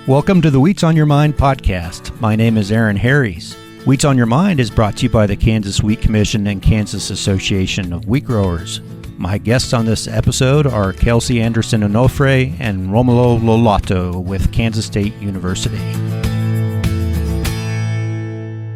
Welcome to the Wheats on Your Mind podcast. My name is Aaron Harries. Wheats on Your Mind is brought to you by the Kansas Wheat Commission and Kansas Association of Wheat Growers. My guests on this episode are Kelsey, Andersen Onofre, and Romulo Lollato with Kansas State University.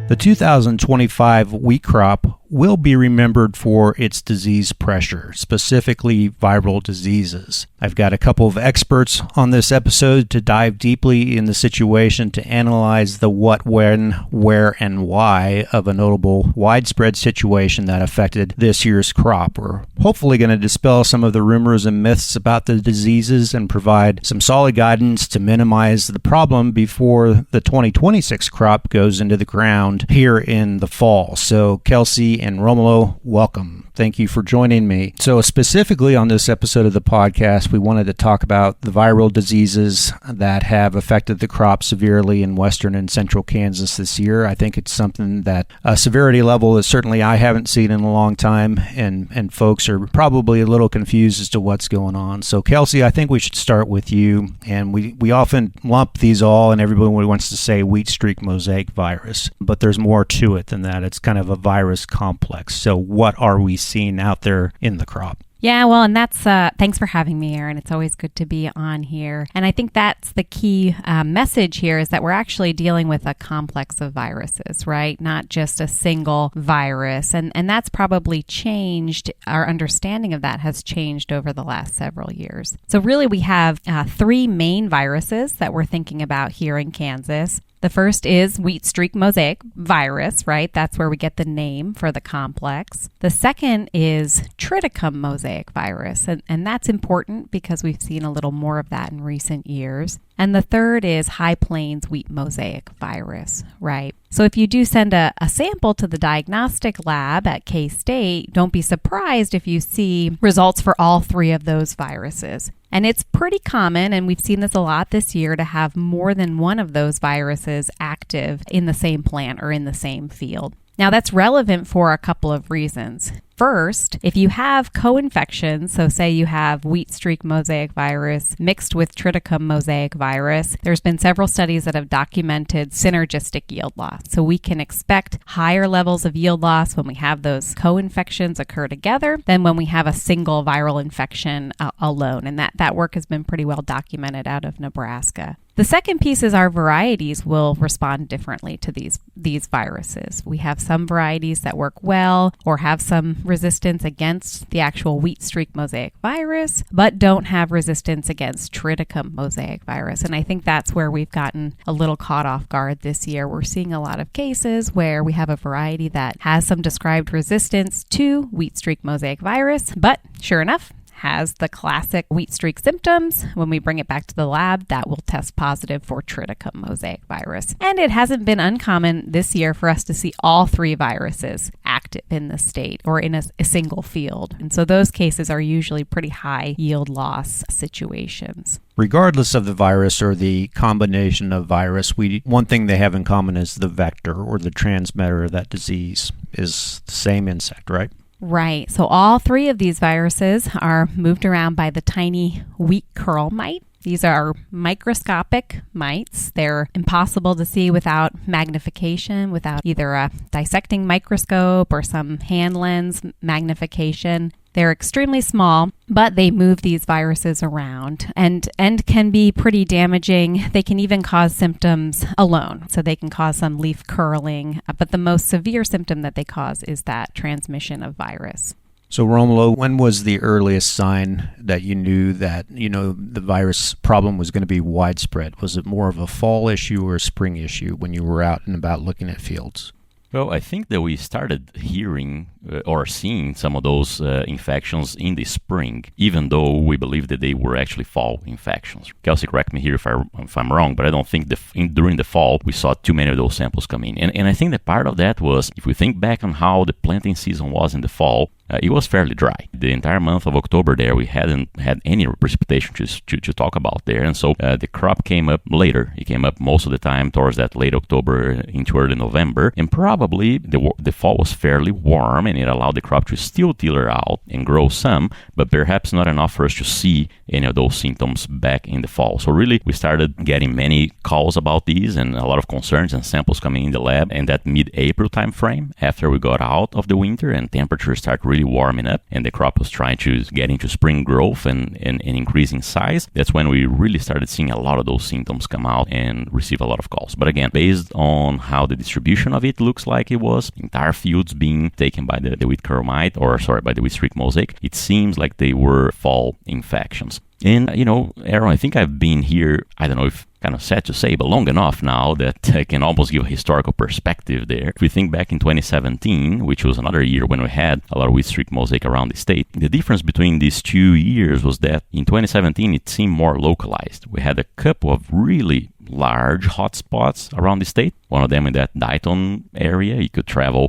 The 2025 wheat crop will be remembered for its disease pressure, specifically viral diseases. I've got a couple of experts on this episode to dive deeply in the situation to analyze the what, when, where, and why of a notable widespread situation that affected this year's crop. We're hopefully going to dispel some of the rumors and myths about the diseases and provide some solid guidance to minimize the problem before the 2026 crop goes into the ground here in the fall. So Kelsey and Romulo, welcome. Thank you for joining me. So specifically on this episode of the podcast, we wanted to talk about the viral diseases that have affected the crop severely in western and central Kansas this year. I think it's something that a severity level is certainly I haven't seen in a long time, and folks are probably a little confused as to what's going on. So Kelsey, I think we should start with you. And we often lump these all, and everybody wants to say wheat streak mosaic virus, but there's more to it than that. It's kind of a virus complex. So what are we seeing out there in the crop? Yeah, well, and that's, thanks for having me, Aaron. It's always good to be on here. And I think that's the key message here is that we're actually dealing with a complex of viruses, right? Not just a single virus. And that's probably changed. Our understanding of that has changed over the last several years. So really we have three main viruses that we're thinking about here in Kansas. The first is wheat streak mosaic virus, right? That's where we get the name for the complex. The second is triticum mosaic virus, and that's important because we've seen a little more of that in recent years. And the third is high plains wheat mosaic virus, right? So if you do send a sample to the diagnostic lab at K-State, don't be surprised if you see results for all three of those viruses. And it's pretty common, and we've seen this a lot this year, to have more than one of those viruses active in the same plant or in the same field. Now, that's relevant for a couple of reasons. First, if you have co-infections, so say you have wheat streak mosaic virus mixed with triticum mosaic virus, there's been several studies that have documented synergistic yield loss. So we can expect higher levels of yield loss when we have those co-infections occur together than when we have a single viral infection alone. And that work has been pretty well documented out of Nebraska. The second piece is our varieties will respond differently to these viruses. We have some varieties that work well or have some resistance against the actual wheat streak mosaic virus, but don't have resistance against triticum mosaic virus. And I think that's where we've gotten a little caught off guard this year. We're seeing a lot of cases where we have a variety that has some described resistance to wheat streak mosaic virus, but sure enough, has the classic wheat streak symptoms. When we bring it back to the lab, that will test positive for triticum mosaic virus. And it hasn't been uncommon this year for us to see all three viruses active in the state or in a single field. And so those cases are usually pretty high yield loss situations. Regardless of the virus or the combination of virus, one thing they have in common is the vector or the transmitter of that disease is the same insect, right? Right. So all three of these viruses are moved around by the tiny wheat curl mite. These are microscopic mites. They're impossible to see without magnification, without either a dissecting microscope or some hand lens magnification. They're extremely small, but they move these viruses around and can be pretty damaging. They can even cause symptoms alone. So they can cause some leaf curling, but the most severe symptom that they cause is that transmission of virus. So Romulo, when was the earliest sign that you knew that, the virus problem was going to be widespread? Was it more of a fall issue or a spring issue when you were out and about looking at fields? Well, I think that we started hearing or seeing some of those infections in the spring, even though we believe that they were actually fall infections. Kelsey, correct me here if I'm wrong, but I don't think during the fall we saw too many of those samples come in. And I think that part of that was, if we think back on how the planting season was in the fall, It was fairly dry. The entire month of October there, we hadn't had any precipitation to talk about there. And so the crop came up later. It came up most of the time towards that late October into early November. And probably the fall was fairly warm, and it allowed the crop to still tiller out and grow some, but perhaps not enough for us to see any of those symptoms back in the fall. So really, we started getting many calls about these and a lot of concerns and samples coming in the lab in that mid-April time frame after we got out of the winter and temperatures started really warming up and the crop was trying to get into spring growth and increase in size. That's when we really started seeing a lot of those symptoms come out and receive a lot of calls. But again, based on how the distribution of it looks like it was, entire fields being taken by the wheat curl mite, by the wheat streak mosaic, it seems like they were fall infections. And, Aaron, I think I've been here, I don't know if kind of sad to say, but long enough now that I can almost give a historical perspective there. If we think back in 2017, which was another year when we had a lot of wheat streak mosaic around the state, the difference between these 2 years was that in 2017, it seemed more localized. We had a couple of really large hotspots around the state. One of them in that Dayton area. You could travel,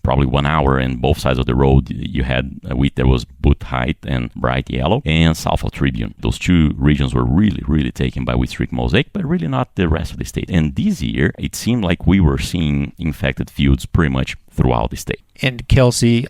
probably 1 hour, and both sides of the road you had wheat that was boot height and bright yellow, and south of Tribune. Those two regions were really, really taken by wheat streak mosaic, but really not the rest of the state. And this year, it seemed like we were seeing infected fields pretty much throughout the state. And Kelsey,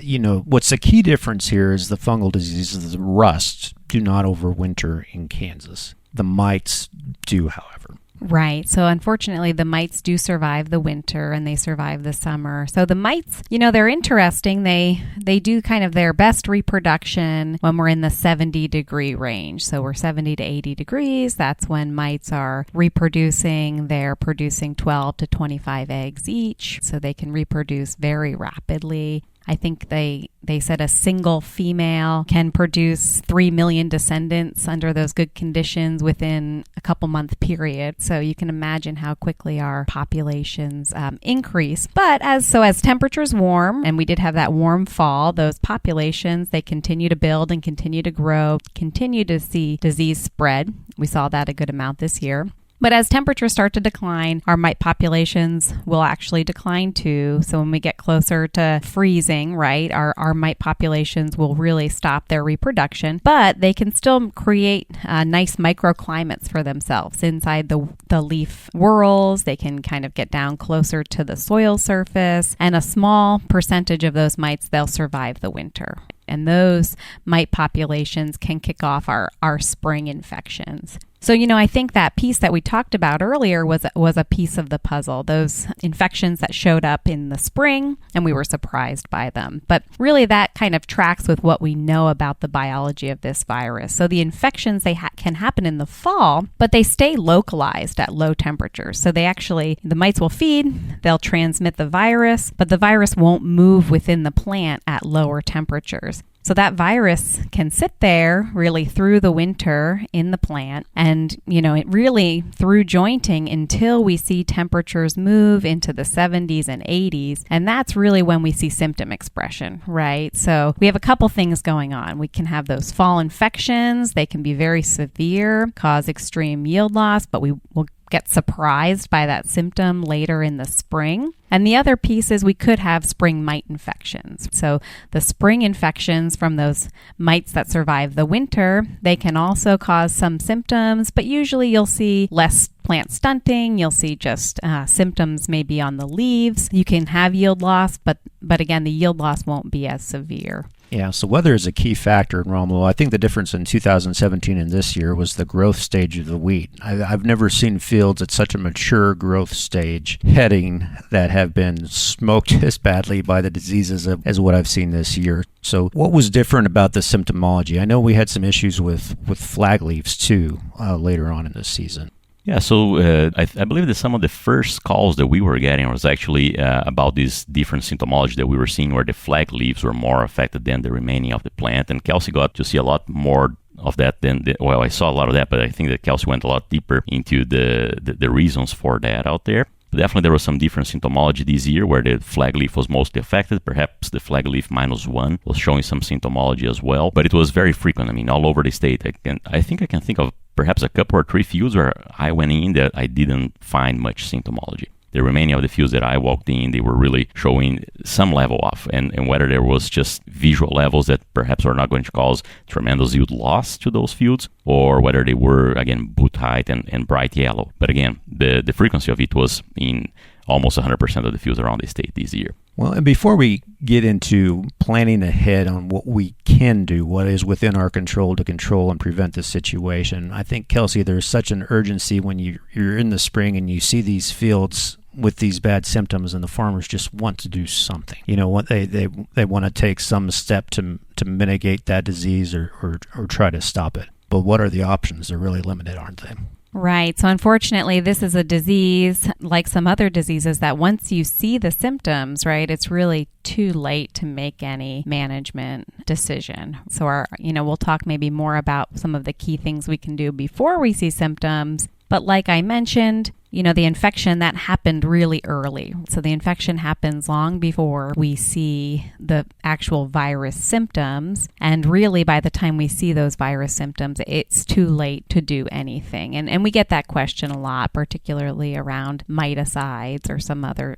what's the key difference here is the fungal diseases, the rusts, do not overwinter in Kansas. The mites do, however. Right. So unfortunately, the mites do survive the winter and they survive the summer. So the mites, they're interesting. They do kind of their best reproduction when we're in the 70-degree range. So we're 70 to 80 degrees. That's when mites are reproducing. They're producing 12 to 25 eggs each. So they can reproduce very rapidly. I think they said a single female can produce 3 million descendants under those good conditions within a couple month period. So you can imagine how quickly our populations increase. But as temperatures warm, and we did have that warm fall, those populations, they continue to build and continue to grow, continue to see disease spread. We saw that a good amount this year. But as temperatures start to decline, our mite populations will actually decline too. So when we get closer to freezing, right, our mite populations will really stop their reproduction. But they can still create nice microclimates for themselves inside the leaf whorls. They can kind of get down closer to the soil surface. And a small percentage of those mites, they'll survive the winter. And those mite populations can kick off our spring infections. So, I think that piece that we talked about earlier was a piece of the puzzle, those infections that showed up in the spring and we were surprised by them. But really that kind of tracks with what we know about the biology of this virus. So the infections, they can happen in the fall, but they stay localized at low temperatures. So the mites will feed, they'll transmit the virus, but the virus won't move within the plant at lower temperatures. So that virus can sit there really through the winter in the plant and, it really through jointing until we see temperatures move into the 70s and 80s. And that's really when we see symptom expression, right? So we have a couple things going on. We can have those fall infections. They can be very severe, cause extreme yield loss, but we will get surprised by that symptom later in the spring. And the other piece is we could have spring mite infections. So the spring infections from those mites that survive the winter, they can also cause some symptoms, but usually you'll see less plant stunting. You'll see just symptoms maybe on the leaves. You can have yield loss, but again, the yield loss won't be as severe. Yeah, so weather is a key factor in Romulo. I think the difference in 2017 and this year was the growth stage of the wheat. I've never seen fields at such a mature growth stage heading that have been smoked as badly by the diseases as what I've seen this year. So what was different about the symptomology? I know we had some issues with flag leaves too later on in this season. Yeah, so I believe that some of the first calls that we were getting was actually about this different symptomology that we were seeing where the flag leaves were more affected than the remaining of the plant. And Kelsey got to see a lot more of that I saw a lot of that, but I think that Kelsey went a lot deeper into the reasons for that out there. Definitely there was some different symptomology this year where the flag leaf was mostly affected. Perhaps the flag leaf -1 was showing some symptomology as well, but it was very frequent. All over the state. I think I can think of perhaps a couple or three fields where I went in that I didn't find much symptomology. The remaining of the fields that I walked in, they were really showing some level off, and whether there was just visual levels that perhaps are not going to cause tremendous yield loss to those fields, or whether they were, again, boot height and bright yellow. But again, the frequency of it was in almost 100% of the fields around the state this year. Well, and before we get into planning ahead on what we can do, what is within our control to control and prevent this situation, I think, Kelsey, there's such an urgency when you're in the spring and you see these fields with these bad symptoms, and the farmers just want to do something. You know, what they want to take some step to mitigate that disease or try to stop it. But what are the options? They're really limited, aren't they? Right. So unfortunately, this is a disease like some other diseases that once you see the symptoms, right, it's really too late to make any management decision. So we'll talk maybe more about some of the key things we can do before we see symptoms. But like I mentioned, the infection that happened really early. So the infection happens long before we see the actual virus symptoms. And really, by the time we see those virus symptoms, it's too late to do anything. And we get that question a lot, particularly around miticides or some other,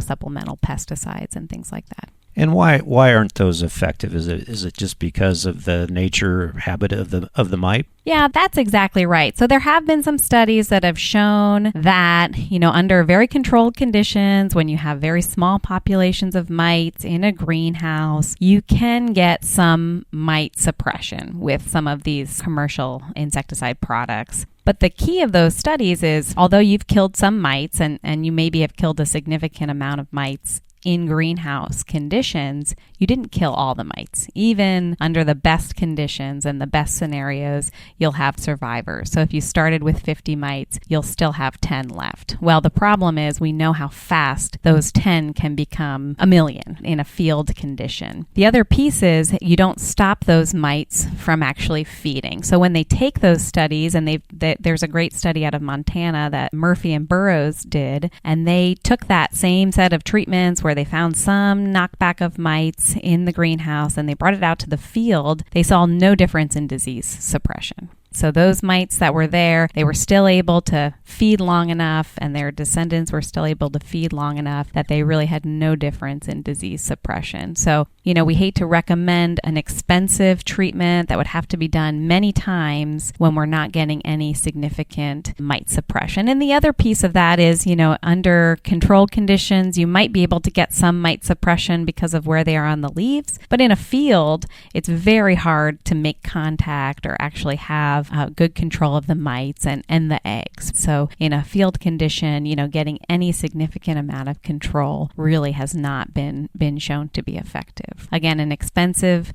supplemental pesticides and things like that. And why aren't those effective? Is it just because of the nature or habit of the mite? Yeah, that's exactly right. So there have been some studies that have shown that, under very controlled conditions, when you have very small populations of mites in a greenhouse, you can get some mite suppression with some of these commercial insecticide products. But the key of those studies is, although you've killed some mites and you maybe have killed a significant amount of mites in greenhouse conditions, you didn't kill all the mites. Even under the best conditions and the best scenarios, you'll have survivors. So if you started with 50 mites, you'll still have 10 left. Well, the problem is we know how fast those 10 can become a million in a field condition. The other piece is you don't stop those mites from actually feeding. So when they take those studies, and there's a great study out of Montana that Murphy and Burroughs did, and they took that same set of treatments where they found some knockback of mites in the greenhouse and they brought it out to the field, they saw no difference in disease suppression. So those mites that were there, they were still able to feed long enough, and their descendants were still able to feed long enough that they really had no difference in disease suppression. So, we hate to recommend an expensive treatment that would have to be done many times when we're not getting any significant mite suppression. And the other piece of that is, under controlled conditions, you might be able to get some mite suppression because of where they are on the leaves. But in a field, it's very hard to make contact or actually have good control of the mites and the eggs. So in a field condition, getting any significant amount of control really has not been shown to be effective. Again, an expensive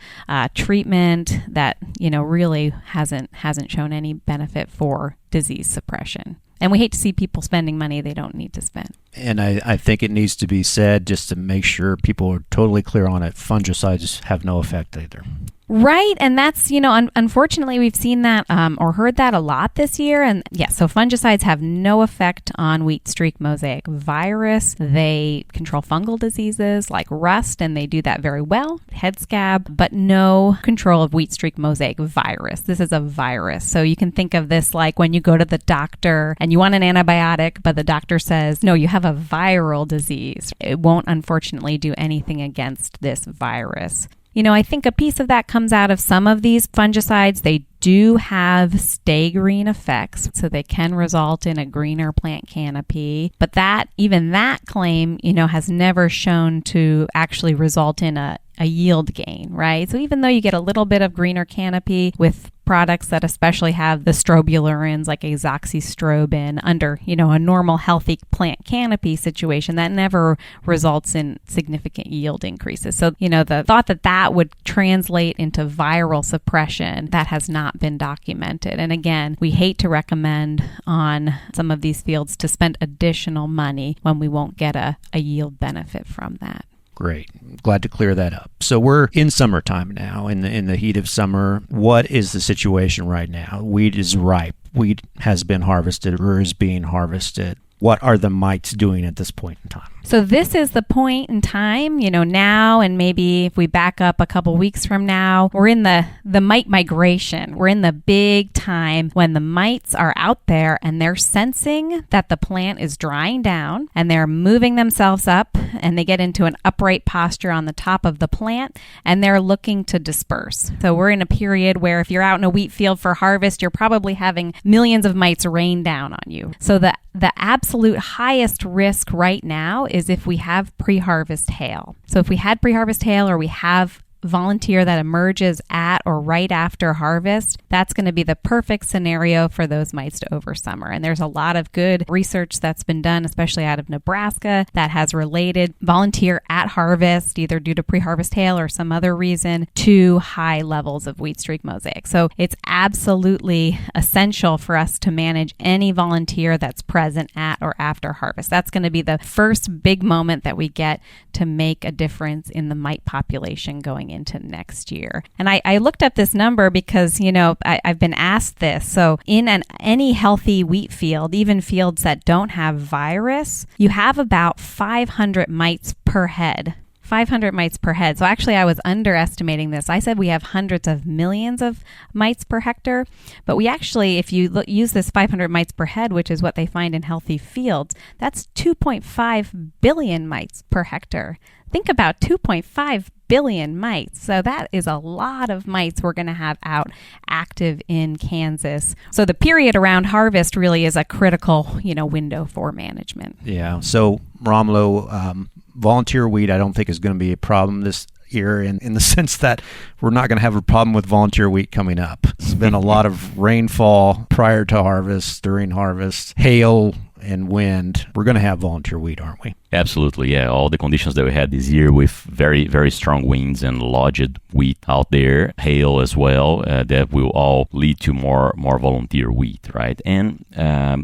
treatment that really hasn't shown any benefit for disease suppression. And we hate to see people spending money they don't need to spend. And I think it needs to be said, just to make sure people are totally clear on it, fungicides have no effect either. Right. And that's, unfortunately, we've seen that or heard that a lot this year. And so fungicides have no effect on wheat streak mosaic virus. They control fungal diseases like rust, and they do that very well, head scab, but no control of wheat streak mosaic virus. This is a virus. So you can think of this like when you go to the doctor and you want an antibiotic, but the doctor says, no, you have a viral disease. It won't, unfortunately, do anything against this virus. I think a piece of that comes out of some of these fungicides. They do have stay green effects, so they can result in a greener plant canopy. But even that claim, has never shown to actually result in a yield gain, right? So even though you get a little bit of greener canopy with products that especially have the strobilurins like azoxystrobin under, a normal healthy plant canopy situation, that never results in significant yield increases. So, the thought that would translate into viral suppression, that has not been documented. And again, we hate to recommend on some of these fields to spend additional money when we won't get a yield benefit from that. Great. Glad to clear that up. So we're in summertime now, in the heat of summer. What is the situation right now? Wheat is ripe. Wheat has been harvested or is being harvested. What are the mites doing at this point in time? So this is the point in time, now, and maybe if we back up a couple weeks from now, we're in the mite migration. We're in the big time when the mites are out there and they're sensing that the plant is drying down and they're moving themselves up and they get into an upright posture on the top of the plant and they're looking to disperse. So we're in a period where if you're out in a wheat field for harvest, you're probably having millions of mites rain down on you. So the absolute highest risk right now is if we have pre-harvest hail. So if we had pre-harvest hail or we have volunteer that emerges at or right after harvest, that's going to be the perfect scenario for those mites to oversummer. And there's a lot of good research that's been done, especially out of Nebraska, that has related volunteer at harvest, either due to pre-harvest hail or some other reason, to high levels of wheat streak mosaic. So it's absolutely essential for us to manage any volunteer that's present at or after harvest. That's going to be the first big moment that we get to make a difference in the mite population going into next year. And I looked up this number because, I've been asked this. So in any healthy wheat field, even fields that don't have virus, you have about 500 mites per head. 500 mites per head. So actually I was underestimating this. I said we have hundreds of millions of mites per hectare, but we actually, if you use this 500 mites per head, which is what they find in healthy fields, that's 2.5 billion mites per hectare. Think about 2.5 billion mites. So that is a lot of mites we're going to have out active in Kansas. So the period around harvest really is a critical, window for management. Yeah. So Romulo, volunteer wheat, I don't think is going to be a problem this year in the sense that we're not going to have a problem with volunteer wheat coming up. There's been a lot of rainfall prior to harvest, during harvest, hail and wind. We're going to have volunteer wheat, aren't we? Absolutely, yeah. All the conditions that we had this year with very, very strong winds and lodged wheat out there, hail as well, that will all lead to more volunteer wheat, right? And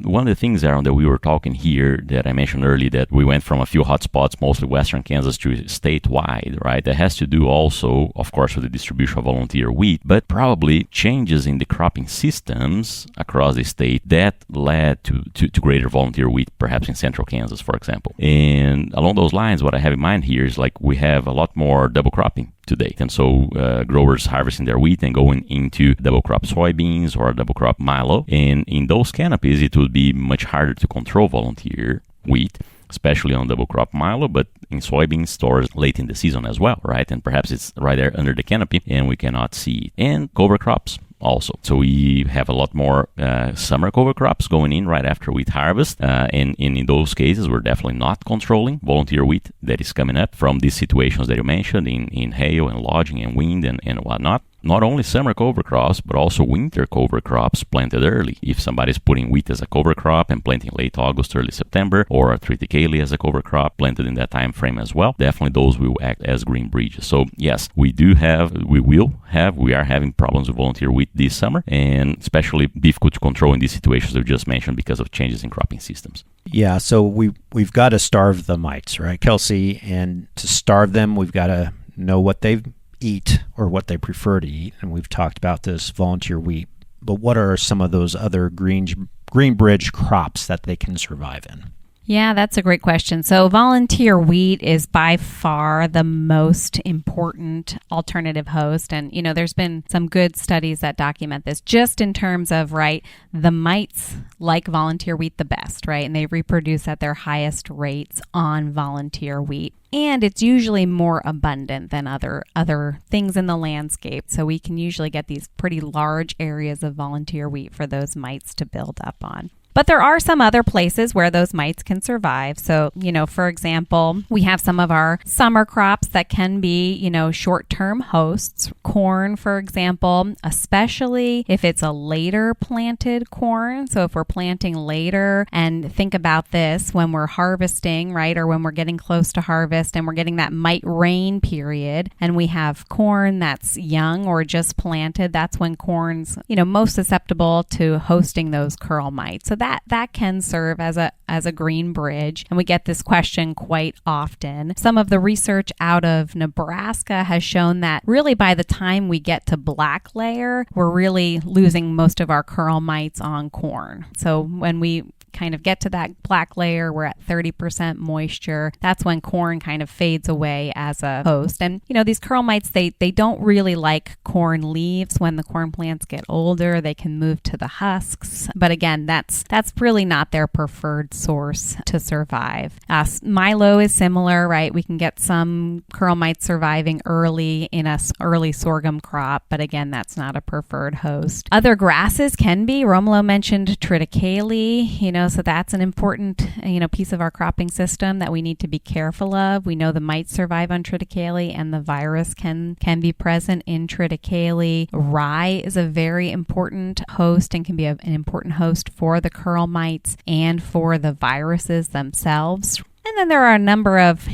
one of the things, Aaron, that we were talking here that I mentioned earlier, that we went from a few hot spots, mostly western Kansas, to statewide, right? That has to do also, of course, with the distribution of volunteer wheat, but probably changes in the cropping systems across the state that led to greater volunteer wheat, perhaps in central Kansas, for example. And along those lines, what I have in mind here is like we have a lot more double cropping to date. And so growers harvesting their wheat and going into double crop soybeans or double crop milo. And in those canopies, it would be much harder to control volunteer wheat, especially on double crop milo, but in soybean stores late in the season as well, right? And perhaps it's right there under the canopy and we cannot see it. And cover crops also. So we have a lot more summer cover crops going in right after wheat harvest. And in those cases, we're definitely not controlling volunteer wheat that is coming up from these situations that you mentioned in hail and lodging and wind and whatnot. Not only summer cover crops, but also winter cover crops planted early. If somebody's putting wheat as a cover crop and planting late August, early September, or triticale as a cover crop planted in that time frame as well, definitely those will act as green bridges. So yes, we are having problems with volunteer wheat this summer, and especially difficult to control in these situations we just mentioned because of changes in cropping systems. Yeah, so we've got to starve the mites, right, Kelsey? And to starve them, we've got to know what they eat or what they prefer to eat. And we've talked about this volunteer wheat. But what are some of those other green bridge crops that they can survive in? Yeah, that's a great question. So volunteer wheat is by far the most important alternative host. And, there's been some good studies that document this just in terms of, right, the mites like volunteer wheat the best, right? And they reproduce at their highest rates on volunteer wheat. And it's usually more abundant than other things in the landscape. So we can usually get these pretty large areas of volunteer wheat for those mites to build up on. But there are some other places where those mites can survive. So, for example, we have some of our summer crops that can be, short-term hosts. Corn, for example, especially if it's a later planted corn. So if we're planting later, and think about this when we're harvesting, right, or when we're getting close to harvest and we're getting that mite rain period, and we have corn that's young or just planted, that's when corn's, most susceptible to hosting those curl mites. So that can serve as a green bridge. And we get this question quite often. Some of the research out of Nebraska has shown that really by the time we get to black layer, we're really losing most of our curl mites on corn. So when we kind of get to that black layer, we're at 30% moisture. That's when corn kind of fades away as a host. And, these curl mites, they don't really like corn leaves. When the corn plants get older, they can move to the husks. But again, that's really not their preferred source to survive. Milo is similar, right? We can get some curl mites surviving early in a early sorghum crop, but again, that's not a preferred host. Other grasses can be. Romulo mentioned triticale, so that's an important, piece of our cropping system that we need to be careful of. We know the mites survive on triticale and the virus can be present in triticale. Rye is a very important host and can be an important host for the curl mites and for the viruses themselves. And then there are a number of,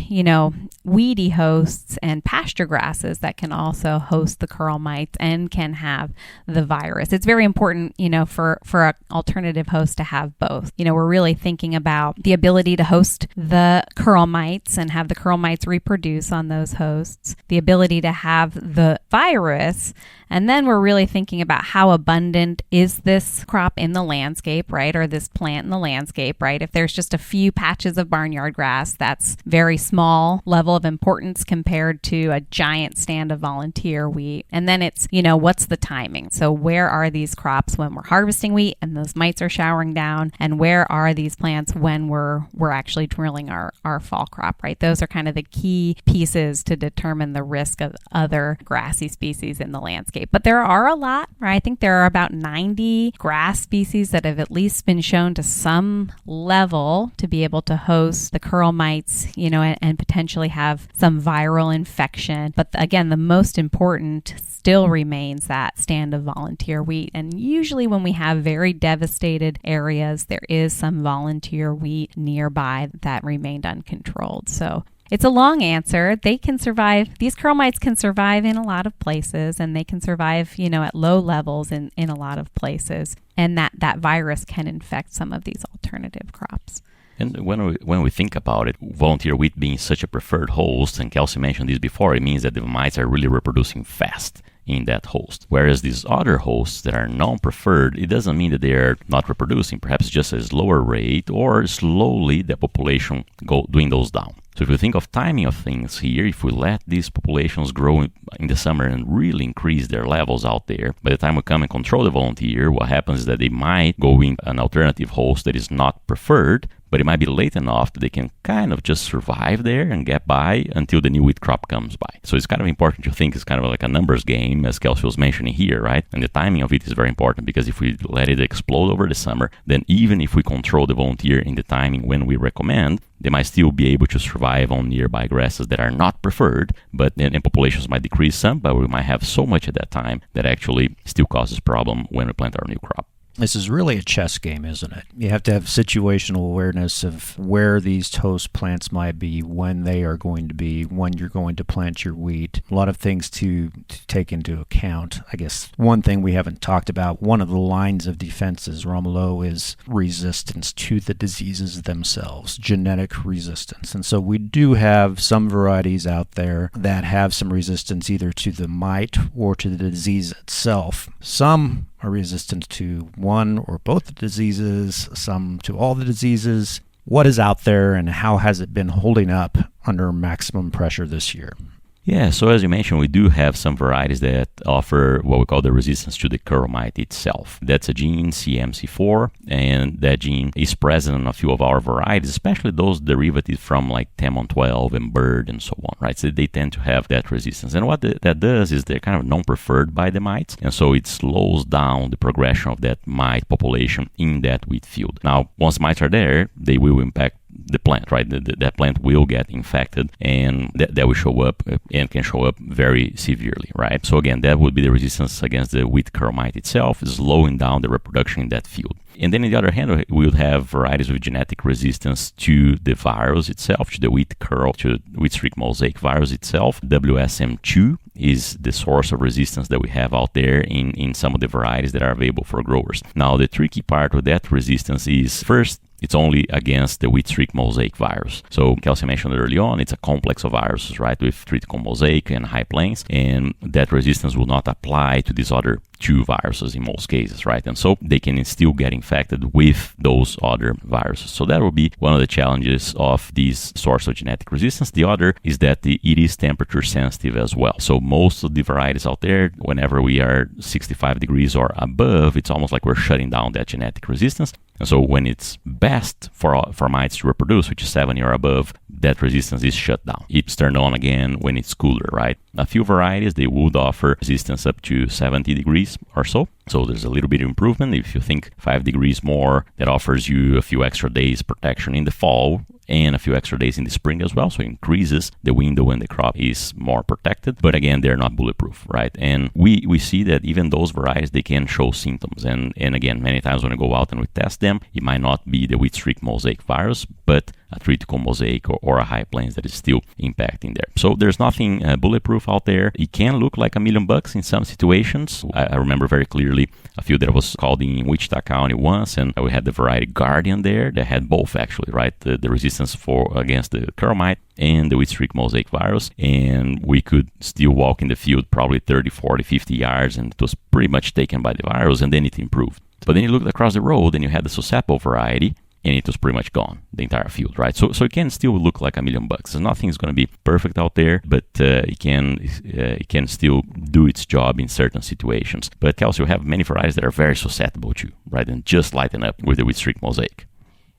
weedy hosts and pasture grasses that can also host the curl mites and can have the virus. It's very important, for an alternative host to have both. We're really thinking about the ability to host the curl mites and have the curl mites reproduce on those hosts, the ability to have the virus, and then we're really thinking about how abundant is this crop in the landscape, right? Or this plant in the landscape, right? If there's just a few patches of barnyard grass, that's very small level of importance compared to a giant stand of volunteer wheat. And then it's, what's the timing? So where are these crops when we're harvesting wheat and those mites are showering down? And where are these plants when we're actually drilling our fall crop, right? Those are kind of the key pieces to determine the risk of other grassy species in the landscape. But there are a lot, right? I think there are about 90 grass species that have at least been shown to some level to be able to host the curl mites, and potentially have some viral infection. But again, the most important still remains that stand of volunteer wheat. And usually when we have very devastated areas, there is some volunteer wheat nearby that remained uncontrolled. So it's a long answer. They can survive. These curl mites can survive in a lot of places, and they can survive, at low levels in a lot of places. And that virus can infect some of these alternative crops. And when we think about it, volunteer wheat being such a preferred host, and Kelsey mentioned this before, it means that the mites are really reproducing fast in that host. Whereas these other hosts that are non-preferred, it doesn't mean that they are not reproducing, perhaps just a slower rate or slowly the population dwindles down. So if we think of timing of things here, if we let these populations grow in the summer and really increase their levels out there, by the time we come and control the volunteer, what happens is that they might go in an alternative host that is not preferred, but it might be late enough that they can kind of just survive there and get by until the new wheat crop comes by. So it's kind of important to think it's kind of like a numbers game, as Kelsey was mentioning here, right? And the timing of it is very important, because if we let it explode over the summer, then even if we control the volunteer in the timing when we recommend, they might still be able to survive on nearby grasses that are not preferred, but then populations might decrease some, but we might have so much at that time that actually still causes problem when we plant our new crop. This is really a chess game, isn't it? You have to have situational awareness of where these host plants might be, when they are going to be, when you're going to plant your wheat. A lot of things to take into account. I guess one thing we haven't talked about, one of the lines of defenses, Romulo, is resistance to the diseases themselves, genetic resistance. And so we do have some varieties out there that have some resistance either to the mite or to the disease itself. Some are resistant to one or both the diseases, some to all the diseases. What is out there and how has it been holding up under maximum pressure this year? Yeah, so as you mentioned, we do have some varieties that offer what we call the resistance to the curl mite itself. That's a gene, CMC4, and that gene is present in a few of our varieties, especially those derivatives from like Temon12 and Bird and so on, right? So they tend to have that resistance. And what that does is they're kind of non-preferred by the mites, and so it slows down the progression of that mite population in that wheat field. Now, once mites are there, they will impact the plant, right? That plant will get infected, and that will show up and can show up very severely, right? So again, that would be the resistance against the wheat curl mite itself, slowing down the reproduction in that field. And then on the other hand, we would have varieties with genetic resistance to the virus itself, to the wheat curl, to wheat streak mosaic virus itself. WSM2 is the source of resistance that we have out there in some of the varieties that are available for growers. Now, the tricky part with that resistance is, first, It's only against the wheat streak mosaic virus. So Kelsey mentioned early on, it's a complex of viruses, right, with triticum mosaic and high plains, and that resistance will not apply to these other 2 viruses in most cases, right? And so they can still get infected with those other viruses. So that will be one of the challenges of this source of genetic resistance. The other is that it is temperature sensitive as well. So most of the varieties out there, whenever we are 65 degrees or above, it's almost like we're shutting down that genetic resistance. And so when it's best for mites to reproduce, which is 70 or above, that resistance is shut down. It's turned on again when it's cooler, right? A few varieties, they would offer resistance up to 70 degrees or so. So there's a little bit of improvement. If you think 5 degrees more, that offers you a few extra days protection in the fall and a few extra days in the spring as well. So it increases the window when the crop is more protected. But again, they're not bulletproof, right? And we see that even those varieties, they can show symptoms. And again, many times when we go out and we test them, it might not be the wheat streak mosaic virus, but a triticum mosaic or a high plains that is still impacting there. So there's nothing bulletproof out there. It can look like $1 million in some situations. I remember very clearly a field that was called in Wichita County once, and we had the variety Guardian there that had both actually, right? The resistance against the curl mite and the wheat streak mosaic virus, and we could still walk in the field probably 30, 40, 50 yards, and it was pretty much taken by the virus, and then it improved. But then you looked across the road and you had the susceptible variety, and it was pretty much gone, the entire field, right? So it can still look like $1 million. So nothing's going to be perfect out there, but it can still do its job in certain situations. But Kelsey, you have many varieties that are very susceptible to, right, and just lighten up with the wheat streak mosaic.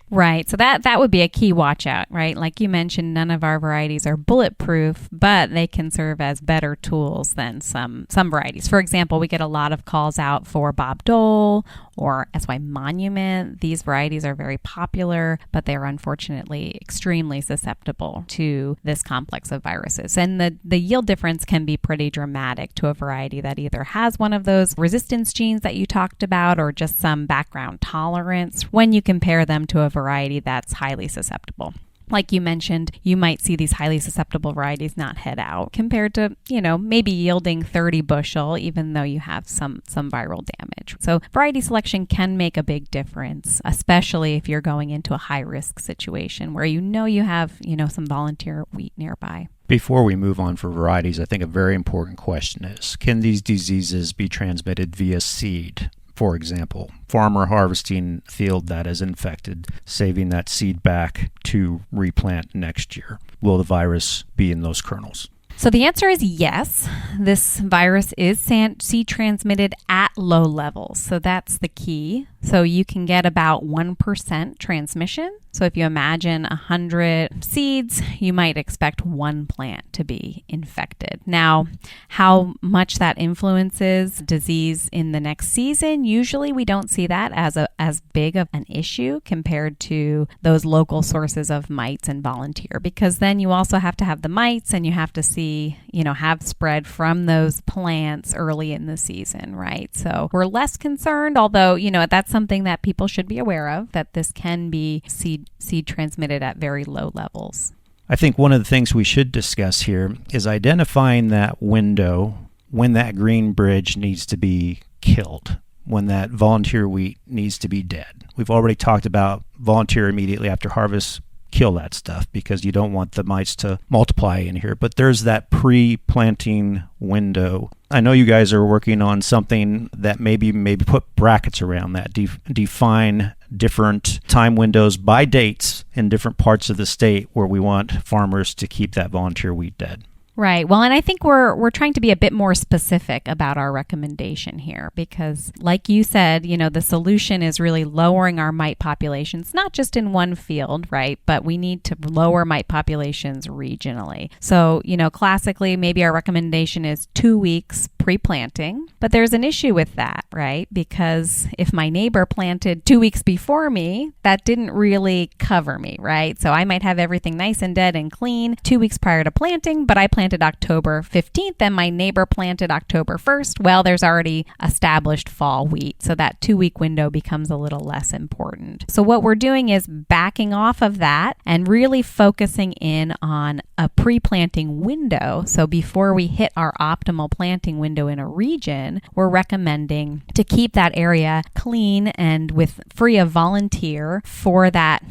Right. So that would be a key watch out, right? Like you mentioned, none of our varieties are bulletproof, but they can serve as better tools than some varieties. For example, we get a lot of calls out for Bob Dole or SY Monument. These varieties are very popular, but they are unfortunately extremely susceptible to this complex of viruses. And the yield difference can be pretty dramatic to a variety that either has one of those resistance genes that you talked about or just some background tolerance when you compare them to a variety that's highly susceptible. Like you mentioned, you might see these highly susceptible varieties not head out compared to, maybe yielding 30 bushel, even though you have some viral damage. So variety selection can make a big difference, especially if you're going into a high risk situation where you have, some volunteer wheat nearby. Before we move on for varieties, I think a very important question is, can these diseases be transmitted via seed? For example, farmer harvesting a field that is infected, saving that seed back to replant next year. Will the virus be in those kernels? So the answer is yes. This virus is seed transmitted at low levels. So that's the key. So you can get about 1% transmission. So if you imagine 100 seeds, you might expect one plant to be infected. Now, how much that influences disease in the next season, usually we don't see that as big of an issue compared to those local sources of mites and volunteer, because then you also have to have the mites and you have to see, have spread from those plants early in the season, right? So we're less concerned, although, that's something that people should be aware of, that this can be seed transmitted at very low levels. I think one of the things we should discuss here is identifying that window when that green bridge needs to be killed, when that volunteer wheat needs to be dead. We've already talked about volunteer immediately after harvest. Kill that stuff because you don't want the mites to multiply in here. But there's that pre-planting window. I know you guys are working on something that maybe put brackets around that, define different time windows by dates in different parts of the state where we want farmers to keep that volunteer wheat dead. Right. Well, and I think we're trying to be a bit more specific about our recommendation here because, like you said, the solution is really lowering our mite populations, not just in one field, right? But we need to lower mite populations regionally. So, classically, maybe our recommendation is 2 weeks pre-planting, but there's an issue with that, right? Because if my neighbor planted 2 weeks before me, that didn't really cover me, right? So I might have everything nice and dead and clean 2 weeks prior to planting, but I planted planted October 15th and my neighbor planted October 1st, well, there's already established fall wheat. So that 2-week window becomes a little less important. So what we're doing is backing off of that and really focusing in on a pre-planting window. So before we hit our optimal planting window in a region, we're recommending to keep that area clean and with free of volunteer for that,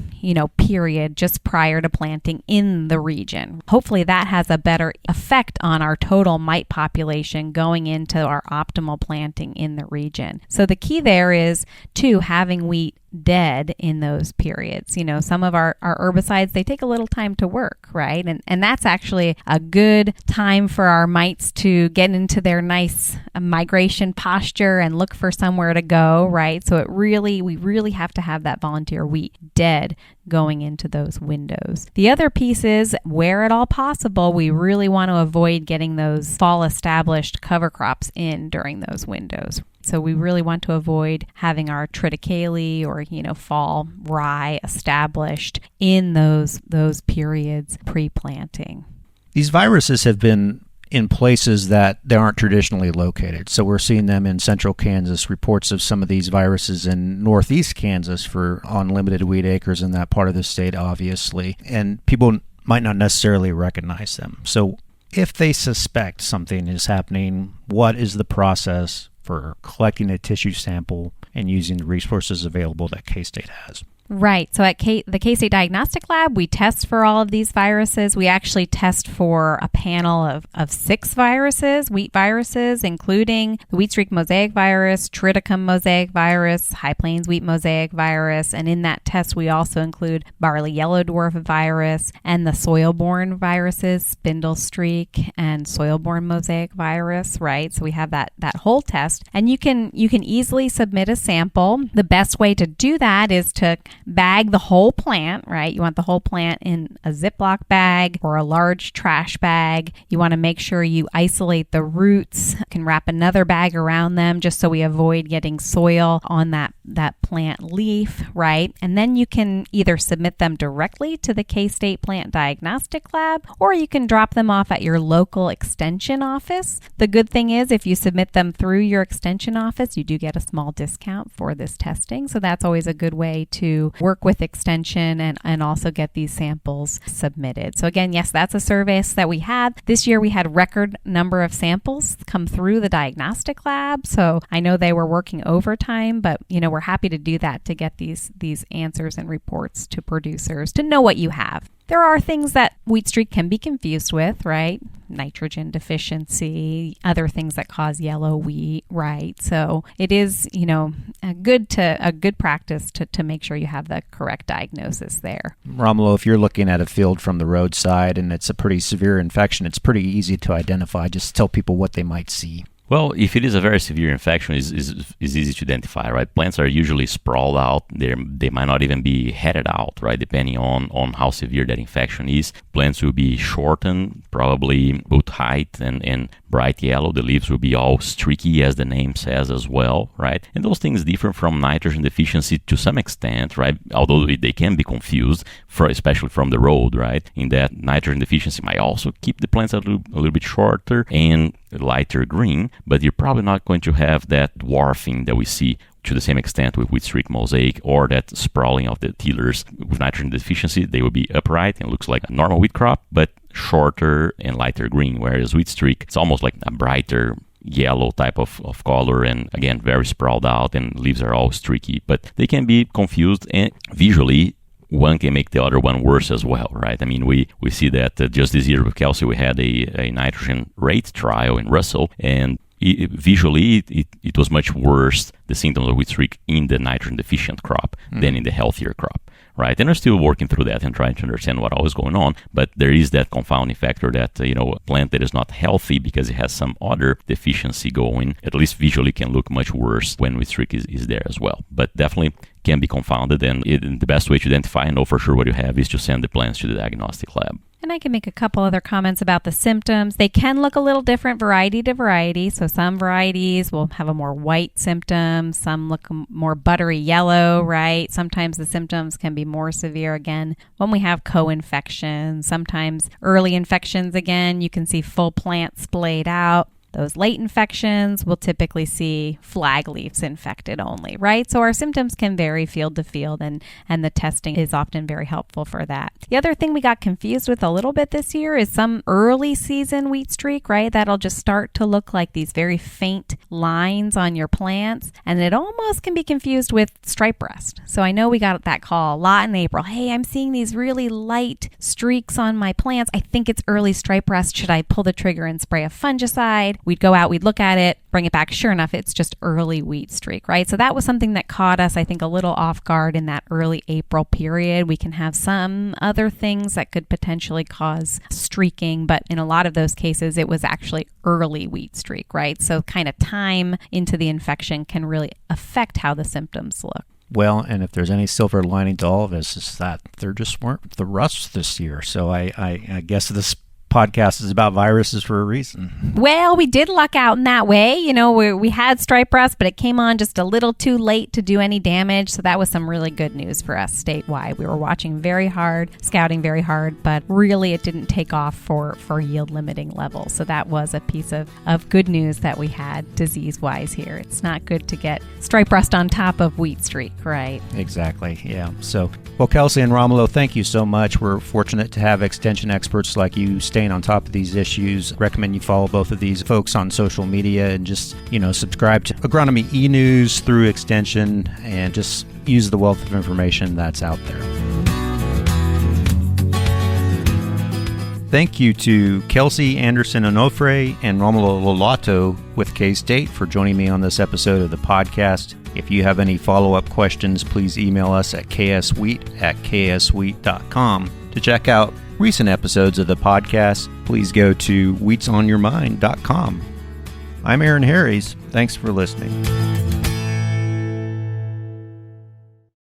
period just prior to planting in the region. Hopefully that has a better effect on our total mite population going into our optimal planting in the region. So the key there is to having wheat dead in those periods. Some of our herbicides, they take a little time to work, right? And that's actually a good time for our mites to get into their nice migration posture and look for somewhere to go, right? So we really have to have that volunteer wheat dead going into those windows. The other piece is, where at all possible, we really want to avoid getting those fall established cover crops in during those windows. So we really want to avoid having our triticale or, fall rye established in those periods pre-planting. These viruses have been in places that they aren't traditionally located. So we're seeing them in central Kansas, reports of some of these viruses in northeast Kansas on limited wheat acres in that part of the state, obviously. And people might not necessarily recognize them. So if they suspect something is happening, what is the process for collecting a tissue sample and using the resources available that K-State has? Right. So at the K-State Diagnostic Lab, we test for all of these viruses. We actually test for a panel of 6 viruses, wheat viruses, including the wheat streak mosaic virus, triticum mosaic virus, high plains wheat mosaic virus. And in that test, we also include barley yellow dwarf virus and the soil-borne viruses, spindle streak and soil-borne mosaic virus, right? So we have that whole test. And you can easily submit a sample. The best way to do that is to bag the whole plant, right? You want the whole plant in a Ziploc bag or a large trash bag. You want to make sure you isolate the roots. You can wrap another bag around them just so we avoid getting soil on that plant leaf, right? And then you can either submit them directly to the K-State Plant Diagnostic Lab, or you can drop them off at your local extension office. The good thing is, if you submit them through your extension office, you do get a small discount for this testing. So that's always a good way to work with extension and also get these samples submitted. So again, yes, that's a service that we had. This year we had record number of samples come through the diagnostic lab. So I know they were working overtime, but we're happy to do that to get these answers and reports to producers to know what you have. There are things that wheat streak can be confused with, right? Nitrogen deficiency, other things that cause yellow wheat, right? So it is, a good practice to make sure you have the correct diagnosis there. Romulo, if you're looking at a field from the roadside and it's a pretty severe infection, it's pretty easy to identify. Just tell people what they might see. Well, if it is a very severe infection, it's easy to identify, right? Plants are usually sprawled out. They might not even be headed out, right? Depending on how severe that infection is. Plants will be shortened, probably both height and bright yellow. The leaves will be all streaky, as the name says as well, right? And those things differ from nitrogen deficiency to some extent, right? Although they can be confused, especially from the road, right? In that nitrogen deficiency might also keep the plants a little bit shorter and lighter green, but you're probably not going to have that dwarfing that we see to the same extent with wheat streak mosaic, or that sprawling of the tillers. With nitrogen deficiency, they will be upright and looks like a normal wheat crop, but shorter and lighter green, whereas wheat streak, it's almost like a brighter yellow type of color, and again, very sprawled out, and leaves are all streaky. But they can be confused, and visually, one can make the other one worse as well, right? I mean, we see that just this year with Kelsey, we had a nitrogen rate trial in Russell, and visually it was much worse, the symptoms of wheat streak in the nitrogen deficient crop than in the healthier crop, right? And we're still working through that and trying to understand what all is going on, but there is that confounding factor that, a plant that is not healthy because it has some other deficiency going, at least visually can look much worse when wheat streak is there as well. But definitely can be confounded, and the best way to identify and know for sure what you have is to send the plants to the diagnostic lab. And I can make a couple other comments about the symptoms. They can look a little different variety to variety. So some varieties will have a more white symptom. Some look more buttery yellow, right? Sometimes the symptoms can be more severe again when we have co-infections. Sometimes early infections, again, you can see full plant splayed out. Those late infections will typically see flag leaves infected only, right? So our symptoms can vary field to field, and the testing is often very helpful for that. The other thing we got confused with a little bit this year is some early season wheat streak, right? That'll just start to look like these very faint lines on your plants, and it almost can be confused with stripe rust. So I know we got that call a lot in April. Hey, I'm seeing these really light streaks on my plants. I think it's early stripe rust. Should I pull the trigger and spray a fungicide? We'd go out, we'd look at it, bring it back. Sure enough, it's just early wheat streak, right? So that was something that caught us, I think, a little off guard in that early April period. We can have some other things that could potentially cause streaking, but in a lot of those cases, it was actually early wheat streak, right? So kind of time into the infection can really affect how the symptoms look. Well, and if there's any silver lining to all of this, is that there just weren't the rusts this year. So I guess this podcast is about viruses for a reason. Well, we did luck out in that way. You know, we had stripe rust, but it came on just a little too late to do any damage. So that was some really good news for us statewide. We were watching very hard, scouting very hard, but really it didn't take off for yield limiting levels. So that was a piece of good news that we had disease-wise here. It's not good to get stripe rust on top of wheat streak, right? Exactly, yeah. So, well, Kelsey and Romulo, thank you so much. We're fortunate to have extension experts like you staying on top of these issues. Recommend you follow both of these folks on social media and just, subscribe to Agronomy e-News through Extension and just use the wealth of information that's out there. Thank you to Kelsey, Andersen Onofre, and Romulo Lollato with K-State for joining me on this episode of the podcast. If you have any follow-up questions, please email us at kswheat@kswheat.com. To check out recent episodes of the podcast, please go to wheatsonyourmind.com. I'm Aaron Harries. Thanks for listening.